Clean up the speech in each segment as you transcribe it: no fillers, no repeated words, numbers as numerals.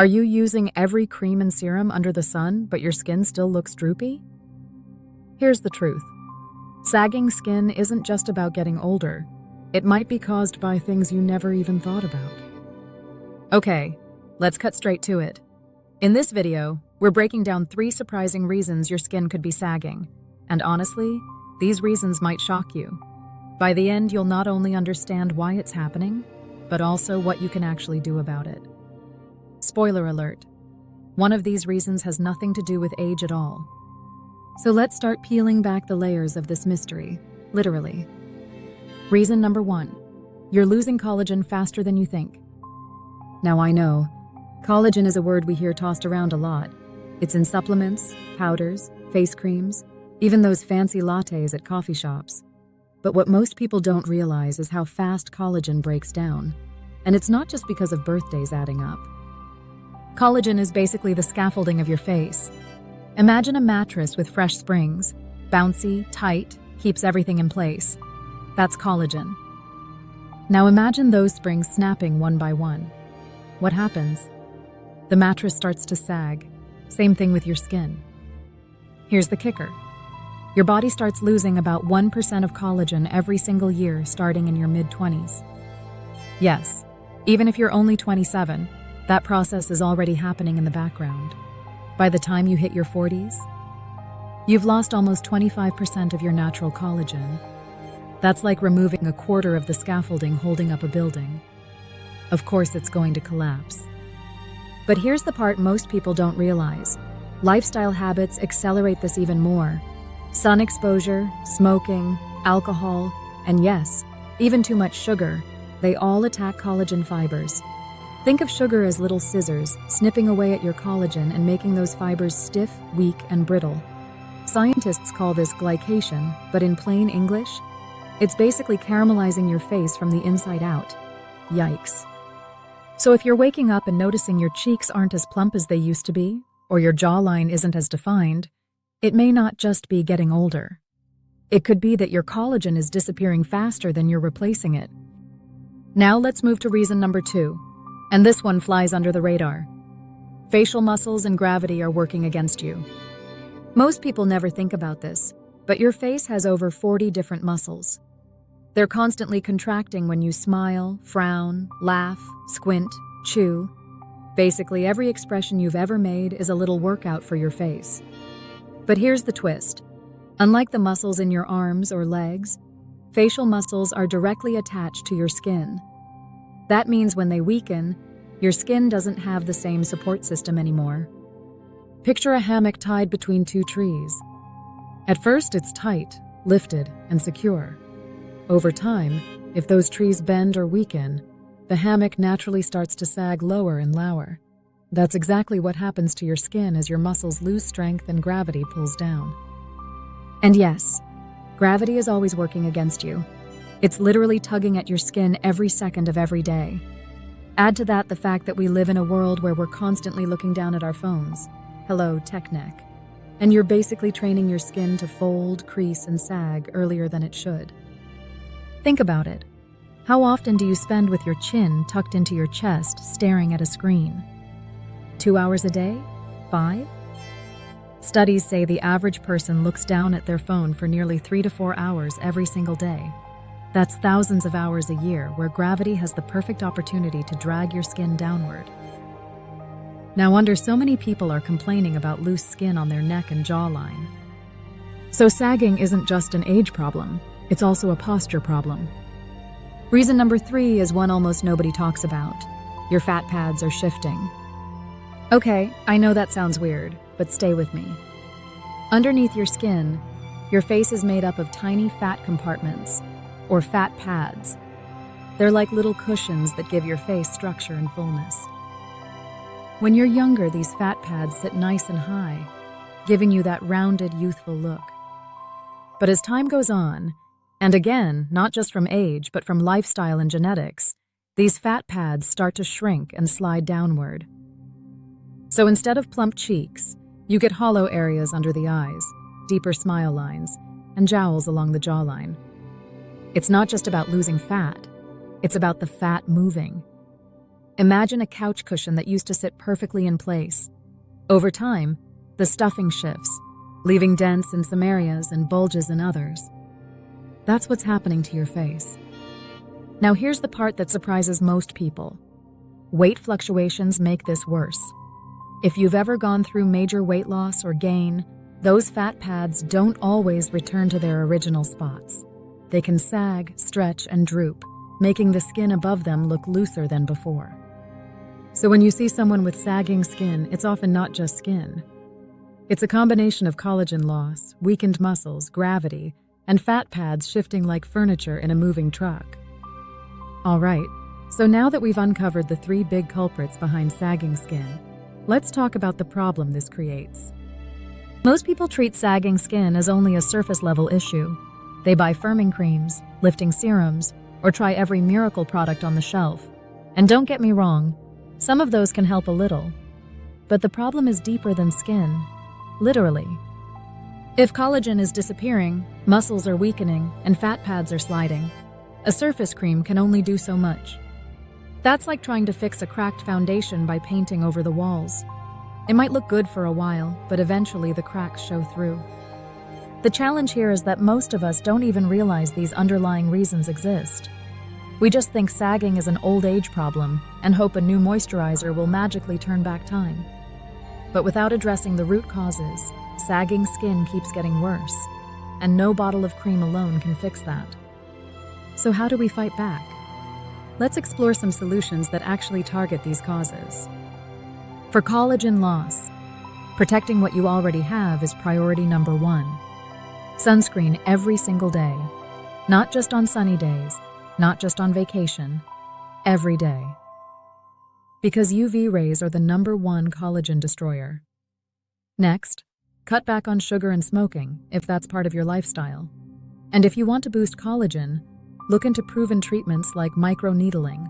Are you using every cream and serum under the sun, but your skin still looks droopy? Here's the truth. Sagging skin isn't just about getting older. It might be caused by things you never even thought about. Okay, let's cut straight to it. In this video, we're breaking down 3 surprising reasons your skin could be sagging. And honestly, these reasons might shock you. By the end, you'll not only understand why it's happening, but also what you can actually do about it. Spoiler alert. One of these reasons has nothing to do with age at all. So let's start peeling back the layers of this mystery, literally. Reason number 1. You're losing collagen faster than you think. Now I know, collagen is a word we hear tossed around a lot. It's in supplements, powders, face creams, even those fancy lattes at coffee shops. But what most people don't realize is how fast collagen breaks down. And it's not just because of birthdays adding up. Collagen is basically the scaffolding of your face. Imagine a mattress with fresh springs, bouncy, tight, keeps everything in place. That's collagen. Now imagine those springs snapping one by one. What happens? The mattress starts to sag. Same thing with your skin. Here's the kicker. Your body starts losing about 1% of collagen every single year starting in your mid-20s. Yes, even if you're only 27, that process is already happening in the background. By the time you hit your 40s, you've lost almost 25% of your natural collagen. That's like removing a quarter of the scaffolding holding up a building. Of course, it's going to collapse. But here's the part most people don't realize. Lifestyle habits accelerate this even more. Sun exposure, smoking, alcohol, and yes, even too much sugar, they all attack collagen fibers. Think of sugar as little scissors, snipping away at your collagen and making those fibers stiff, weak, and brittle. Scientists call this glycation, but in plain English, it's basically caramelizing your face from the inside out. Yikes. So if you're waking up and noticing your cheeks aren't as plump as they used to be, or your jawline isn't as defined, it may not just be getting older. It could be that your collagen is disappearing faster than you're replacing it. Now let's move to reason number 2. And this one flies under the radar. Facial muscles and gravity are working against you. Most people never think about this, but your face has over 40 different muscles. They're constantly contracting when you smile, frown, laugh, squint, chew. Basically, every expression you've ever made is a little workout for your face. But here's the twist. Unlike the muscles in your arms or legs, facial muscles are directly attached to your skin. That means when they weaken, your skin doesn't have the same support system anymore. Picture a hammock tied between 2 trees. At first, it's tight, lifted, and secure. Over time, if those trees bend or weaken, the hammock naturally starts to sag lower and lower. That's exactly what happens to your skin as your muscles lose strength and gravity pulls down. And yes, gravity is always working against you. It's literally tugging at your skin every second of every day. Add to that the fact that we live in a world where we're constantly looking down at our phones. Hello, tech neck. And you're basically training your skin to fold, crease, and sag earlier than it should. Think about it. How often do you spend with your chin tucked into your chest staring at a screen? 2 hours a day? 5? Studies say the average person looks down at their phone for nearly 3 to 4 hours every single day. That's thousands of hours a year where gravity has the perfect opportunity to drag your skin downward. No wonder so many people are complaining about loose skin on their neck and jawline. So sagging isn't just an age problem, it's also a posture problem. Reason number 3 is one almost nobody talks about. Your fat pads are shifting. Okay, I know that sounds weird, but stay with me. Underneath your skin, your face is made up of tiny fat compartments, or fat pads. They're like little cushions that give your face structure and fullness. When you're younger, these fat pads sit nice and high, giving you that rounded, youthful look. But as time goes on, and again, not just from age, but from lifestyle and genetics, these fat pads start to shrink and slide downward. So instead of plump cheeks, you get hollow areas under the eyes, deeper smile lines, and jowls along the jawline. It's not just about losing fat, it's about the fat moving. Imagine a couch cushion that used to sit perfectly in place. Over time, the stuffing shifts, leaving dents in some areas and bulges in others. That's what's happening to your face. Now here's the part that surprises most people. Weight fluctuations make this worse. If you've ever gone through major weight loss or gain, those fat pads don't always return to their original spots. They can sag, stretch, and droop, making the skin above them look looser than before. So when you see someone with sagging skin, it's often not just skin. It's a combination of collagen loss, weakened muscles, gravity, and fat pads shifting like furniture in a moving truck. All right, so now that we've uncovered the 3 big culprits behind sagging skin, let's talk about the problem this creates. Most people treat sagging skin as only a surface-level issue. They buy firming creams, lifting serums, or try every miracle product on the shelf. And don't get me wrong, some of those can help a little. But the problem is deeper than skin, literally. If collagen is disappearing, muscles are weakening, and fat pads are sliding, a surface cream can only do so much. That's like trying to fix a cracked foundation by painting over the walls. It might look good for a while, but eventually the cracks show through. The challenge here is that most of us don't even realize these underlying reasons exist. We just think sagging is an old age problem and hope a new moisturizer will magically turn back time. But without addressing the root causes, sagging skin keeps getting worse, and no bottle of cream alone can fix that. So how do we fight back? Let's explore some solutions that actually target these causes. For collagen loss, protecting what you already have is priority number 1. Sunscreen every single day. Not just on sunny days, not just on vacation, every day. Because UV rays are the number 1 collagen destroyer. Next, cut back on sugar and smoking if that's part of your lifestyle. And if you want to boost collagen, look into proven treatments like microneedling,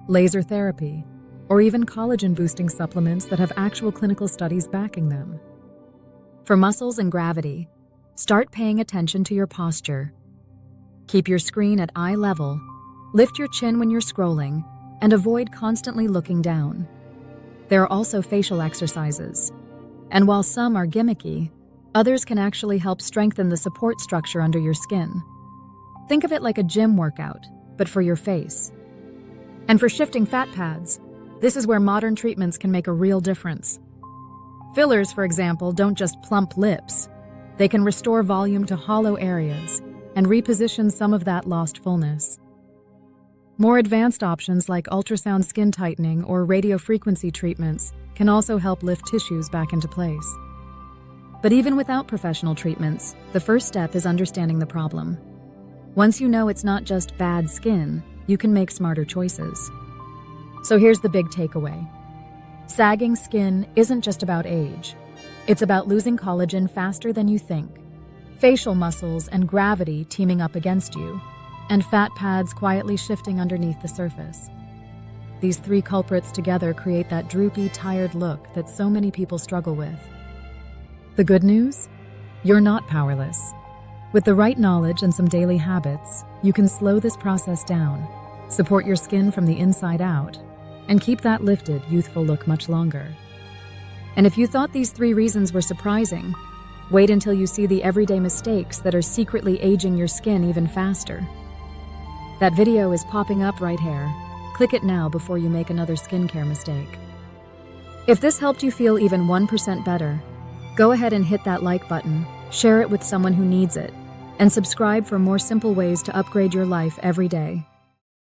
laser therapy, or even collagen-boosting supplements that have actual clinical studies backing them. For muscles and gravity, start paying attention to your posture. Keep your screen at eye level, lift your chin when you're scrolling, and avoid constantly looking down. There are also facial exercises, and while some are gimmicky, others can actually help strengthen the support structure under your skin. Think of it like a gym workout, but for your face. And for shifting fat pads, this is where modern treatments can make a real difference. Fillers, for example, don't just plump lips. They can restore volume to hollow areas and reposition some of that lost fullness. More advanced options like ultrasound skin tightening or radiofrequency treatments can also help lift tissues back into place. But even without professional treatments, the first step is understanding the problem. Once you know it's not just bad skin, you can make smarter choices. So here's the big takeaway. Sagging skin isn't just about age. It's about losing collagen faster than you think, facial muscles and gravity teaming up against you, and fat pads quietly shifting underneath the surface. These 3 culprits together create that droopy, tired look that so many people struggle with. The good news? You're not powerless. With the right knowledge and some daily habits, you can slow this process down, support your skin from the inside out, and keep that lifted, youthful look much longer. And if you thought these 3 reasons were surprising, wait until you see the everyday mistakes that are secretly aging your skin even faster. That video is popping up right here. Click it now before you make another skincare mistake. If this helped you feel even 1% better, go ahead and hit that like button, share it with someone who needs it, and subscribe for more simple ways to upgrade your life every day.